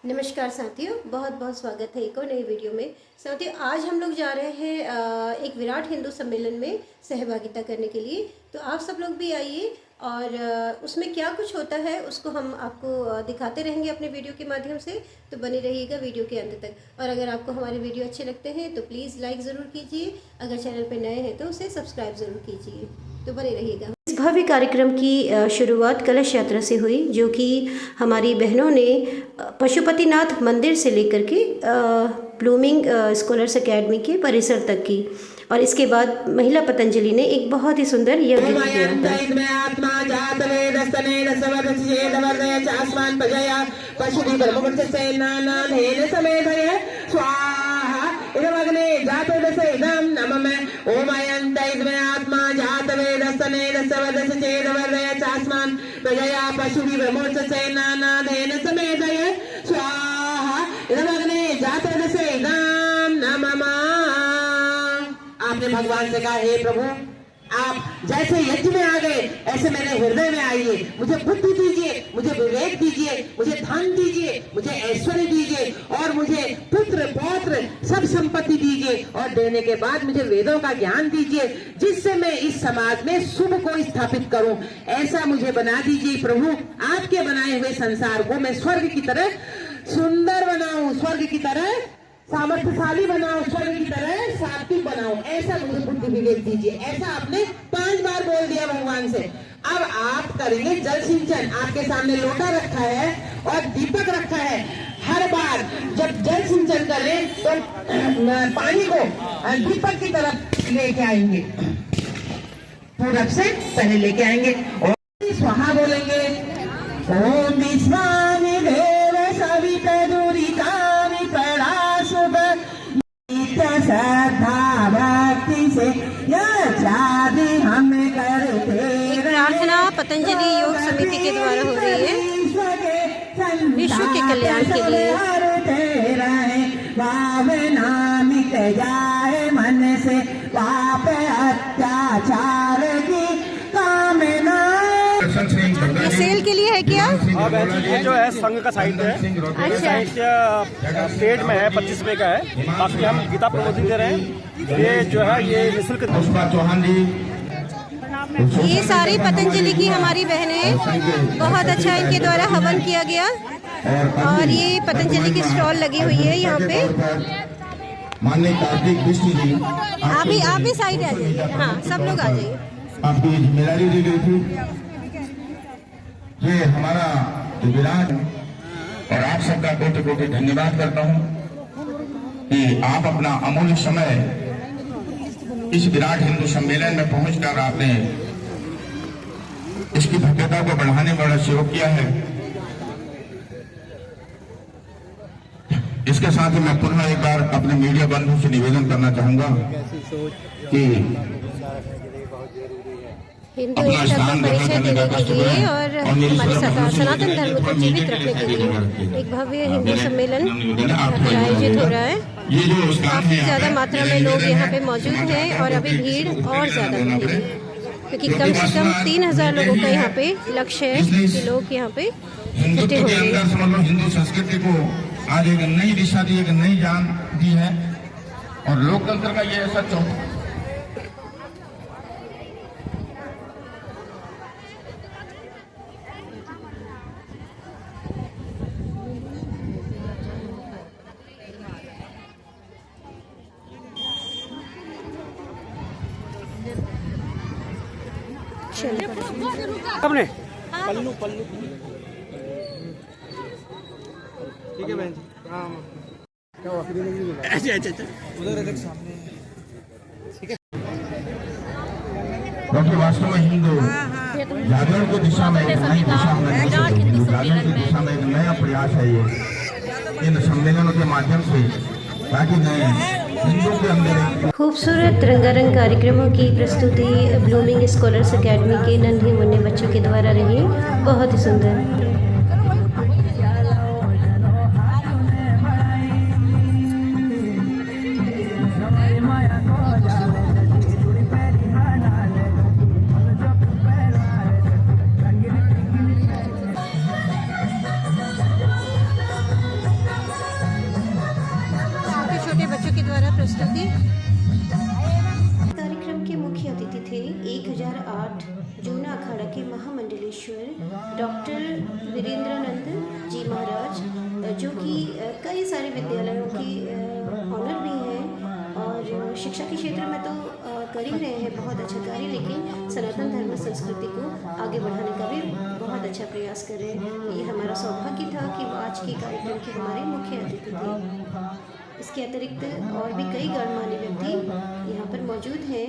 नमस्कार साथियों, बहुत बहुत स्वागत है एक और नई वीडियो में। साथियों, आज हम लोग जा रहे हैं एक विराट हिंदू सम्मेलन में सहभागिता करने के लिए। तो आप सब लोग भी आइए और उसमें क्या कुछ होता है उसको हम आपको दिखाते रहेंगे अपने वीडियो के माध्यम से। तो बने रहिएगा वीडियो के अंत तक। और अगर आपको हमारे वीडियो अच्छे लगते हैं तो प्लीज़ लाइक ज़रूर कीजिए। अगर चैनल पर नए हैं तो उसे सब्सक्राइब ज़रूर कीजिए। तो बने रहिएगा। इस भव्य कार्यक्रम की शुरुआत कलश यात्रा से हुई, जो कि हमारी बहनों ने पशुपतिनाथ मंदिर से लेकर के ब्लूमिंग स्कॉलर्स एकेडमी के परिसर तक की। और इसके बाद महिला पतंजलि ने एक बहुत ही सुंदर यज्ञ किया आपने भगवान से कहा, हे प्रभु, आप जैसे यज्ञ में आ गए ऐसे मेरे हृदय में आइए। मुझे बुद्धि दीजिए, मुझे विवेक दीजिए, मुझे धन दीजिए, मुझे ऐश्वर्य दीजिए और मुझे पुत्र पौत्र सब संपत्ति दीजिए। और देने के बाद मुझे वेदों का ज्ञान दीजिए, जिससे मैं इस समाज में शुभ को स्थापित करूं। ऐसा मुझे बना दीजिए प्रभु। आपके बनाए हुए संसार को मैं स्वर्ग की तरह सुंदर बनाऊं, स्वर्ग की तरह सामर्थ्यशाली बनाओ, स्वर्ग की तरह सात्विक बनाओ। ऐसा मुझे बुद्धि विवेक दीजिए। ऐसा आपने 5 बार बोल दिया भगवान से। अब आप करेंगे जल सिंचन। आपके सामने लोटा रखा है और दीपक रखा है। हर बार जब जल सिंचन करें तो पानी को दीपक की तरफ लेके आएंगे, पूरब से पहले लेके आएंगे और स्वाहा बोलेंगे। ओम विश्वानि देव सविता दूरिका एक प्रार्थना पतंजलि योग समिति के द्वारा हो रही है विश्व के कल्याण के लिए। मिट जाए मन से पाप अत्याचार की कामना। ये सेल के लिए है क्या? हाँ बहन जी, ये जो है संघ का साहित्य है। अच्छा। साहित्य पेड में है, 25 रुपए का है। बाकी हम गीता प्रमोशन दे रहे हैं। ये जो है ये निःशुल्क। चौहान जी, ये सारी पतंजलि की हमारी बहनें, बहुत अच्छा इनके द्वारा हवन किया गया। और ये पतंजलि की स्टॉल लगी हुई है यहाँ पे। माननीय कार्तिक बिष्ट जी, आप भी साइड आ जाइए। हाँ, सब लोग आ जाइए। आपकी जिम्मेदारी दी गई थी। ये हमारा विराट और आप सबका कोटि कोटि धन्यवाद करता हूँ कि आप अपना अमूल्य समय इस विराट हिंदू सम्मेलन में पहुंचकर आपने इसकी भव्यता को बढ़ाने में बड़ा सहयोग किया है। इसके साथ ही मैं पुनः एक बार अपने मीडिया बंधु से निवेदन करना चाहूंगा कि हिंदू एकता का परिचय देने के लिए और हमारे सनातन धर्म को जीवित रखने के लिए एक भव्य हिंदू सम्मेलन आयोजित हो रहा है। काफी ज्यादा मात्रा में लोग यहाँ पे मौजूद हैं और अभी भीड़ और ज्यादा बढ़ेगी, क्योंकि कम से कम 3000 लोगों का यहाँ पे लक्ष्य है कि लोग यहाँ पे इकट्ठे होंगे। हिंदू संस्कृति को आज एक नई दिशा दी, एक नई जान दी है। और लोकतंत्र का ये ऐसा अपने पल्लू ठीक है बहन जी। अच्छा उधर सामने ठीक है। क्योंकि वास्तव में हिंदू जागरण की दिशा में एक नई दिशा में हिंदू जागरण की दिशा में एक नया प्रयास है ये इन सम्मेलनों के माध्यम से, ताकि नए हिंदू के अंदर खूबसूरत रंगारंग कार्यक्रमों की प्रस्तुति ब्लूमिंग स्कॉलर्स एकेडमी के नन्हे मुन्ने बच्चों के द्वारा रही, बहुत ही सुंदर। प्रस्तुति। कार्यक्रम के मुख्य अतिथि थे 1008 जूना अखाड़ा के महामंडलेश्वर डॉक्टर वीरेंद्रानंद जी महाराज, जो कि कई सारे विद्यालयों की ऑनर भी हैं और शिक्षा के क्षेत्र में तो कर ही रहे हैं बहुत अच्छा कार्य, लेकिन सनातन धर्म संस्कृति को आगे बढ़ाने का भी बहुत अच्छा प्रयास कर रहे हैं। ये हमारा सौभाग्य था कि आज के कार्यक्रम के हमारे मुख्य अतिथि थे। इसके अतिरिक्त और भी कई गणमान्य व्यक्ति यहाँ पर मौजूद हैं।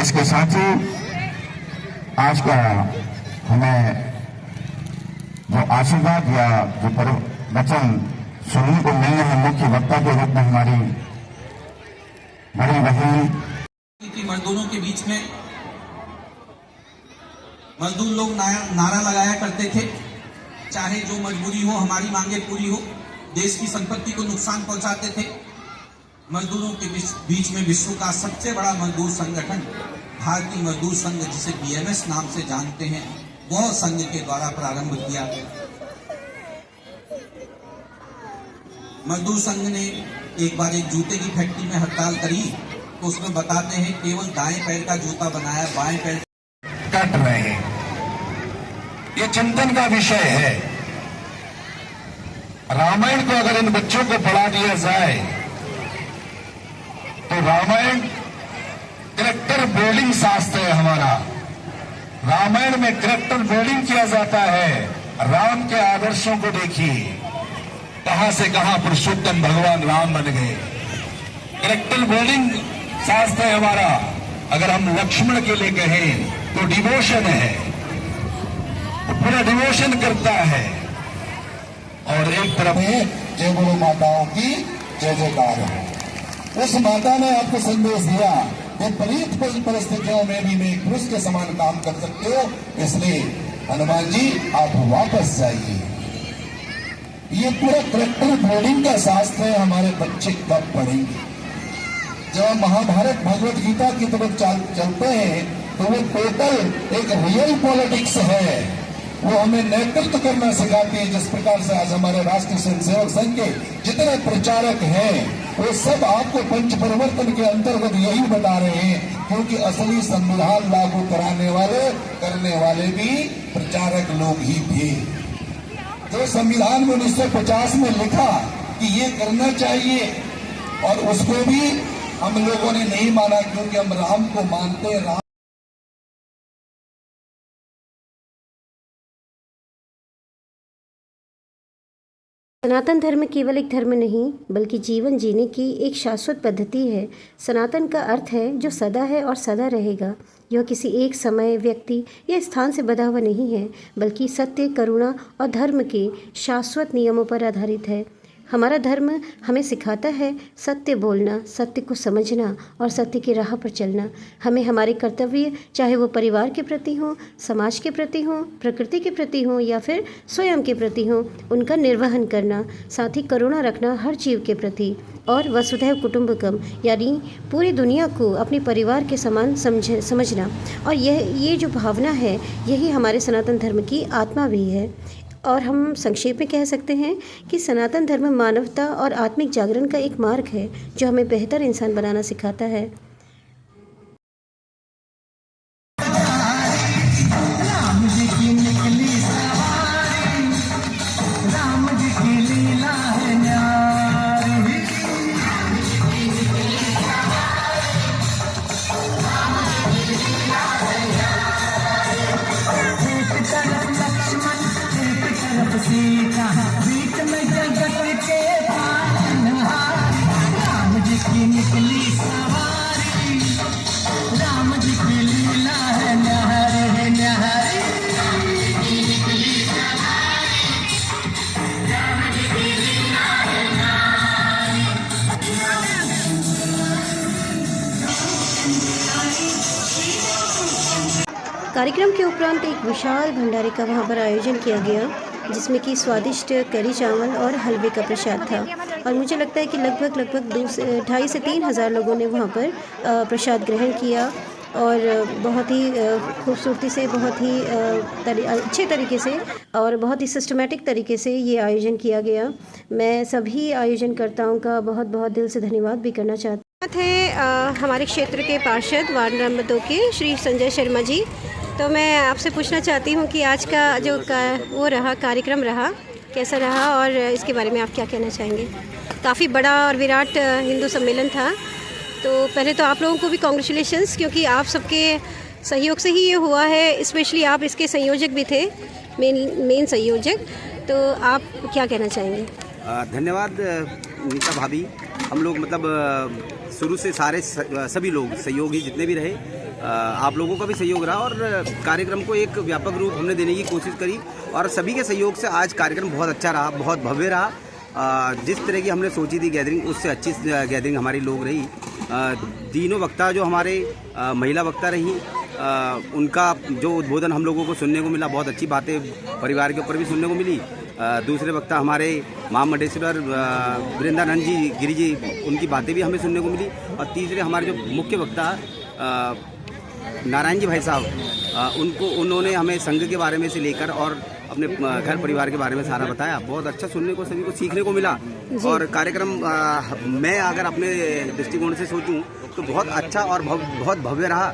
इसके साथ ही आज का हमें जो आशीर्वाद या जो वचन सुनने को मिल रहे हैं, मुख्य वक्ता के रूप में हमारी बड़ी बहन मजदूरों के बीच में मजदूर लोग नारा लगाया करते थे, चाहे जो मजबूरी हो हमारी मांगे पूरी हो, देश की संपत्ति को नुकसान पहुंचाते थे। मजदूरों के बीच में विश्व का सबसे बड़ा मजदूर संगठन भारतीय मजदूर संघ, जिसे बीएमएस नाम से जानते हैं, वह संघ के द्वारा प्रारंभ किया गया। मजदूर संघ ने एक बार एक जूते की फैक्ट्री में हड़ताल करी, तो उसमें बताते हैं केवल दाएं पैर का जूता बनाया, बाएं पैर कट रहे हैं। ये चिंतन का विषय है। रामायण को अगर इन बच्चों को पढ़ा दिया जाए तो रामायण कैरेक्टर बिल्डिंग शास्त्र है हमारा। रामायण में कैरेक्टर बिल्डिंग किया जाता है। राम के आदर्शों को देखिए, कहां से कहां पुरुषोत्तम भगवान राम बन गए। कैरेक्टर बिल्डिंग शास्त्र है हमारा। अगर हम लक्ष्मण के लिए कहें तो डिवोशन है, पूरा डिवोशन करता है। और एक तरफ है जय गुरु माताओं की जय जयकार है। उस माता ने आपको संदेश दिया विपरीत परिस्थितियों में भी मैं एक पुरुष के समान काम कर सकते हो, इसलिए हनुमान जी आप वापस जाइए। ये पूरा कैरेक्टर बिल्डिंग का शास्त्र है। हमारे बच्चे कब पढ़ेंगे? जब महाभारत भगवत गीता की तरफ चलते हैं तो वो टोटल एक रियल पॉलिटिक्स है। वो हमें नेतृत्व करना सिखाती है। जिस प्रकार से आज हमारे राष्ट्रीय स्वयंसेवक संघ के जितने प्रचारक हैं वो सब आपको पंच परिवर्तन के अंतर्गत यही बता रहे हैं, क्योंकि असली संविधान लागू करने वाले भी प्रचारक लोग ही थे। जो संविधान में 1950 में लिखा कि ये करना चाहिए और उसको भी हम लोगों ने नहीं माना, क्योंकि हम राम को मानते हैं। राम सनातन धर्म केवल एक धर्म नहीं बल्कि जीवन जीने की एक शाश्वत पद्धति है। सनातन का अर्थ है जो सदा है और सदा रहेगा। यह किसी एक समय, व्यक्ति या स्थान से बंधा हुआ नहीं है, बल्कि सत्य, करुणा और धर्म के शाश्वत नियमों पर आधारित है। हमारा धर्म हमें सिखाता है सत्य बोलना, सत्य को समझना और सत्य की राह पर चलना। हमें हमारे कर्तव्य, चाहे वो परिवार के प्रति हों, समाज के प्रति हों, प्रकृति के प्रति हों या फिर स्वयं के प्रति हों, उनका निर्वहन करना, साथ ही करुणा रखना हर जीव के प्रति, और वसुधैव कुटुंबकम यानी पूरी दुनिया को अपने परिवार के समान समझना। और ये जो भावना है यही हमारे सनातन धर्म की आत्मा भी है। और हम संक्षेप में कह सकते हैं कि सनातन धर्म मानवता और आत्मिक जागरण का एक मार्ग है जो हमें बेहतर इंसान बनाना सिखाता है। कार्यक्रम के उपरांत एक विशाल भंडारे का वहाँ पर आयोजन किया गया, जिसमें कि स्वादिष्ट करी चावल और हलवे का प्रसाद था। और मुझे लगता है कि लगभग 2,500 से 3,000 लोगों ने वहाँ पर प्रसाद ग्रहण किया और बहुत ही खूबसूरती से, बहुत ही अच्छे तरीके से और बहुत ही सिस्टमेटिक तरीके से ये आयोजन किया गया। मैं सभी आयोजनकर्ताओं का बहुत बहुत दिल से धन्यवाद भी करना चाहती हूँ। हमारे क्षेत्र के पार्षद वार्ड नंबर 2 के श्री संजय शर्मा जी, तो मैं आपसे पूछना चाहती हूँ कि आज का जो कार्यक्रम रहा कैसा रहा और इसके बारे में आप क्या कहना चाहेंगे? काफ़ी बड़ा और विराट हिंदू सम्मेलन था, तो पहले तो आप लोगों को भी कॉन्ग्रेचुलेशंस, क्योंकि आप सबके सहयोग से ही ये हुआ है। स्पेशली आप इसके संयोजक भी थे, मेन संयोजक, तो आप क्या कहना चाहेंगे? धन्यवाद नीता भाभी। हम लोग मतलब शुरू से सभी लोग सहयोगी जितने भी रहे, आप लोगों का भी सहयोग रहा और कार्यक्रम को एक व्यापक रूप हमने देने की कोशिश करी और सभी के सहयोग से आज कार्यक्रम बहुत अच्छा रहा, बहुत भव्य रहा। जिस तरह की हमने सोची थी गैदरिंग, उससे अच्छी गैदरिंग हमारी लोग रही। तीनों वक्ता जो हमारे महिला वक्ता रही, उनका जो उद्बोधन हम लोगों को सुनने को मिला, बहुत अच्छी बातें परिवार के ऊपर भी सुनने को मिली दूसरे वक्ता हमारे महामंडेश्वर वृंदानंद जी गिरी जी, उनकी बातें भी हमें सुनने को मिली। और तीसरे हमारे जो मुख्य वक्ता नारायण जी भाई साहब, उन्होंने हमें संघ के बारे में से लेकर और अपने घर परिवार के बारे में सारा बताया। बहुत अच्छा सुनने को, सभी को सीखने को मिला। और कार्यक्रम मैं अगर अपने दृष्टिकोण से सोचूं तो बहुत अच्छा और बहुत भव्य रहा।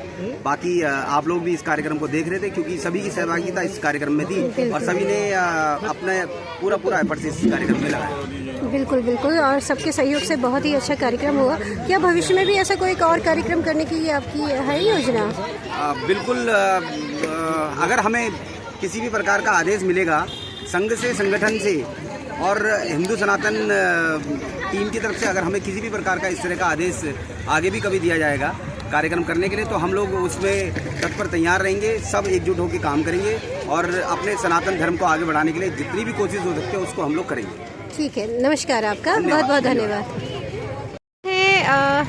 बाकी आप लोग भी इस कार्यक्रम को देख रहे थे, क्योंकि सभी की सहभागिता इस कार्यक्रम में थी और सभी ने अपना पूरा एफर्ट इस कार्यक्रम में लगाया। बिल्कुल बिल्कुल, और सबके सहयोग से बहुत ही अच्छा कार्यक्रम हुआ। क्या भविष्य में भी ऐसा कोई और कार्यक्रम करने की आपकी है योजना? बिल्कुल, अगर हमें किसी भी प्रकार का आदेश मिलेगा संघ से, संगठन से और हिंदू सनातन टीम की तरफ से, अगर हमें किसी भी प्रकार का इस तरह का आदेश आगे भी कभी दिया जाएगा कार्यक्रम करने के लिए, तो हम लोग उसमें तत्पर तैयार रहेंगे। सब एकजुट होकर काम करेंगे और अपने सनातन धर्म को आगे बढ़ाने के लिए जितनी भी कोशिश हो सकती है उसको हम लोग करेंगे। ठीक है, नमस्कार, आपका बहुत बहुत धन्यवाद।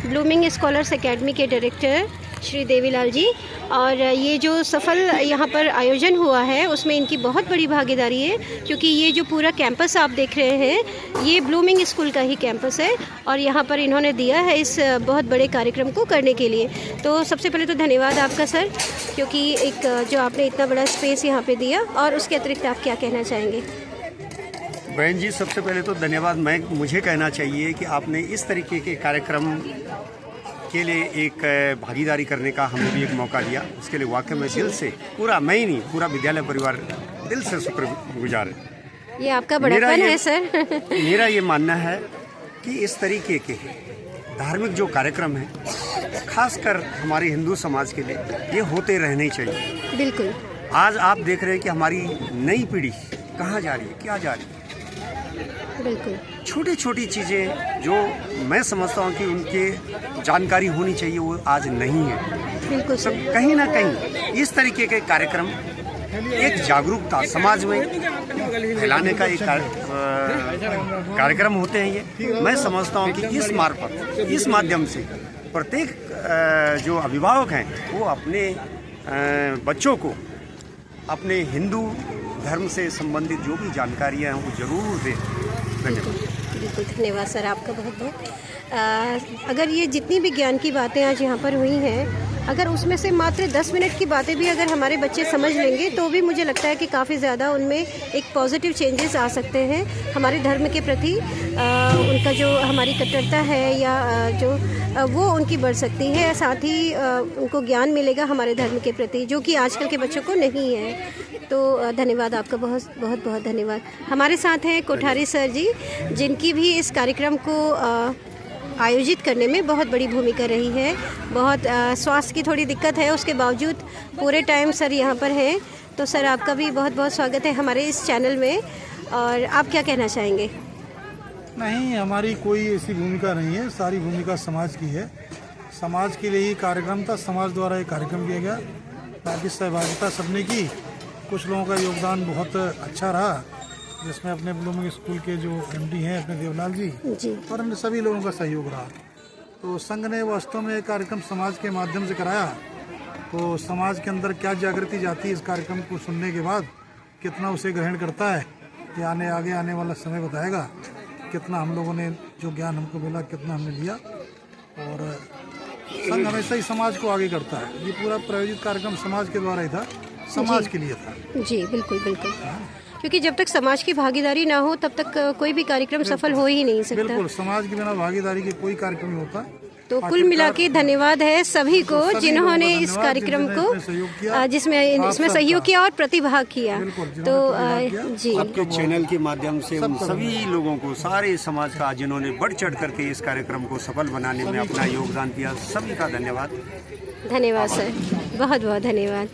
ब्लूमिंग स्कॉलर्स एकेडमी के डायरेक्टर श्री देवीलाल जी, और ये जो सफल यहाँ पर आयोजन हुआ है उसमें इनकी बहुत बड़ी भागीदारी है, क्योंकि ये जो पूरा कैंपस आप देख रहे हैं ये ब्लूमिंग स्कूल का ही कैंपस है और यहाँ पर इन्होंने दिया है इस बहुत बड़े कार्यक्रम को करने के लिए। तो सबसे पहले तो धन्यवाद आपका सर, क्योंकि एक जो आपने इतना बड़ा स्पेस यहाँ पर दिया। और उसके अतिरिक्त आप क्या कहना चाहेंगे? बहन जी, सबसे पहले तो धन्यवाद मुझे कहना चाहिए कि आपने इस तरीके के कार्यक्रम के लिए एक भागीदारी करने का हमें भी एक मौका दिया। उसके लिए वाकई में दिल से, पूरा मैं ही नहीं, पूरा विद्यालय परिवार दिल से शुक्रगुजार है। ये आपका बड़ापन है सर। मेरा ये मानना है कि इस तरीके के धार्मिक जो कार्यक्रम है खासकर हमारे हिंदू समाज के लिए ये होते रहने चाहिए। बिल्कुल। आज आप देख रहे हैं कि हमारी नई पीढ़ी कहाँ जा रही है, क्या जा रही है। बिल्कुल, छोटी छोटी चीज़ें जो मैं समझता हूँ कि उनके जानकारी होनी चाहिए वो आज नहीं है। बिल्कुल तो कहीं ना कहीं इस तरीके के कार्यक्रम एक जागरूकता समाज में फैलाने का एक कार्यक्रम होते हैं। ये मैं समझता हूँ कि इस मार्फत, इस माध्यम से प्रत्येक जो अभिभावक हैं वो अपने बच्चों को अपने हिंदू धर्म से संबंधित जो भी जानकारियाँ हैं वो जरूर दें। धन्यवाद। बिल्कुल धन्यवाद सर, आपका बहुत बहुत। अगर ये जितनी भी ज्ञान की बातें आज यहाँ पर हुई हैं, अगर उसमें से मात्र 10 मिनट की बातें भी अगर हमारे बच्चे समझ लेंगे तो भी मुझे लगता है कि काफ़ी ज़्यादा उनमें एक पॉजिटिव चेंजेस आ सकते हैं हमारे धर्म के प्रति। उनका जो हमारी कट्टरता है या जो वो उनकी बढ़ सकती है। साथ ही उनको ज्ञान मिलेगा हमारे धर्म के प्रति, जो कि आजकल के बच्चों को नहीं है। तो धन्यवाद आपका, बहुत बहुत बहुत धन्यवाद। हमारे साथ हैं कोठारी सर जी, जिनकी भी इस कार्यक्रम को आयोजित करने में बहुत बड़ी भूमिका रही है। बहुत स्वास्थ्य की थोड़ी दिक्कत है, उसके बावजूद पूरे टाइम सर यहाँ पर हैं। तो सर आपका भी बहुत बहुत स्वागत है हमारे इस चैनल में। और आप क्या कहना चाहेंगे? नहीं, हमारी कोई ऐसी भूमिका नहीं है, सारी भूमिका समाज की है। समाज के लिए ही कार्यक्रम था, समाज द्वारा ये कार्यक्रम किया गया। बाकी सहभागिता सबने की, कुछ लोगों का योगदान बहुत अच्छा रहा, जिसमें अपने ब्लूमिंग स्कूल के जो एमडी हैं अपने देवलाल जी और अन्य सभी लोगों का सहयोग रहा। तो संघ ने वास्तव में एक कार्यक्रम समाज के माध्यम से कराया। तो समाज के अंदर क्या जागृति जाती है इस कार्यक्रम को सुनने के बाद, कितना उसे ग्रहण करता है, ये आगे आने वाला समय बताएगा। कितना हम लोगों ने जो ज्ञान हमको मिला, कितना हमने लिया। और संघ हमेशा ही समाज को आगे करता है। ये पूरा प्रायोजित कार्यक्रम समाज के द्वारा ही था, समाज के लिए था। जी बिल्कुल बिल्कुल, क्योंकि जब तक समाज की भागीदारी ना हो तब तक कोई भी कार्यक्रम सफल हो ही नहीं सकता। बिल्कुल, समाज के बिना भागीदारी के कोई कार्यक्रम नहीं होता। तो कुल मिला के धन्यवाद है सभी को जिन्होंने इस कार्यक्रम को जिसमें इसमें सहयोग किया और प्रतिभाग किया। तो जी, आपके चैनल के माध्यम से उन सभी लोगों को, सारे समाज का जिन्होंने बढ़ चढ़ करके इस कार्यक्रम को सफल बनाने में अपना योगदान दिया, सभी का धन्यवाद। धन्यवाद सर, बहुत बहुत धन्यवाद।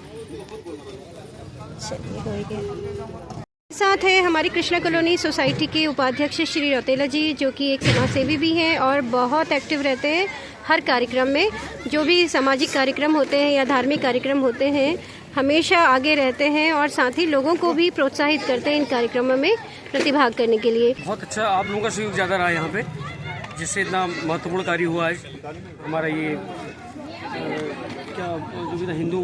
चलिए, हो गया। साथ है हमारी कृष्णा कॉलोनी सोसाइटी के उपाध्यक्ष श्री रौतेला जी, जो कि एक समाजसेवी भी हैं और बहुत एक्टिव रहते हैं हर कार्यक्रम में। जो भी सामाजिक कार्यक्रम होते हैं या धार्मिक कार्यक्रम होते हैं, हमेशा आगे रहते हैं और साथ ही लोगों को भी प्रोत्साहित करते हैं इन कार्यक्रमों में प्रतिभाग करने के लिए। बहुत अच्छा आप लोगों का सहयोग ज़्यादा रहा यहाँ पे, जिससे इतना महत्वपूर्ण कार्य हुआ है। हमारा ये क्या जो भी हिंदू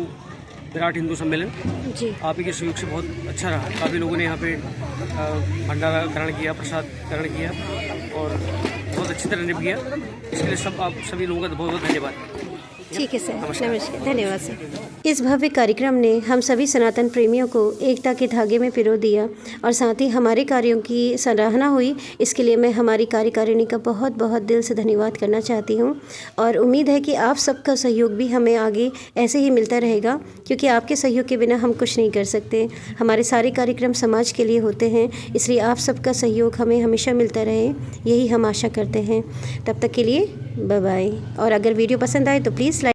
विराट हिंदू सम्मेलन जी। आप ही के सहयोग से बहुत अच्छा रहा। काफ़ी लोगों ने यहाँ पे भंडारा ग्रहण किया, प्रसाद ग्रहण किया और बहुत अच्छी तरह निभ गया। इसके लिए आप सभी लोगों का बहुत बहुत धन्यवाद। ठीक है सर, नमस्कार, धन्यवाद सर। इस भव्य कार्यक्रम ने हम सभी सनातन प्रेमियों को एकता के धागे में पिरो दिया और साथ ही हमारे कार्यों की सराहना हुई। इसके लिए मैं हमारी कार्यकारिणी का बहुत बहुत दिल से धन्यवाद करना चाहती हूँ और उम्मीद है कि आप सबका सहयोग भी हमें आगे ऐसे ही मिलता रहेगा, क्योंकि आपके सहयोग के बिना हम कुछ नहीं कर सकते। हमारे सारे कार्यक्रम समाज के लिए होते हैं, इसलिए आप सबका सहयोग हमें हमेशा मिलता रहे, यही हम आशा करते हैं। तब तक के लिए बाय बाय। और अगर वीडियो पसंद आए तो प्लीज़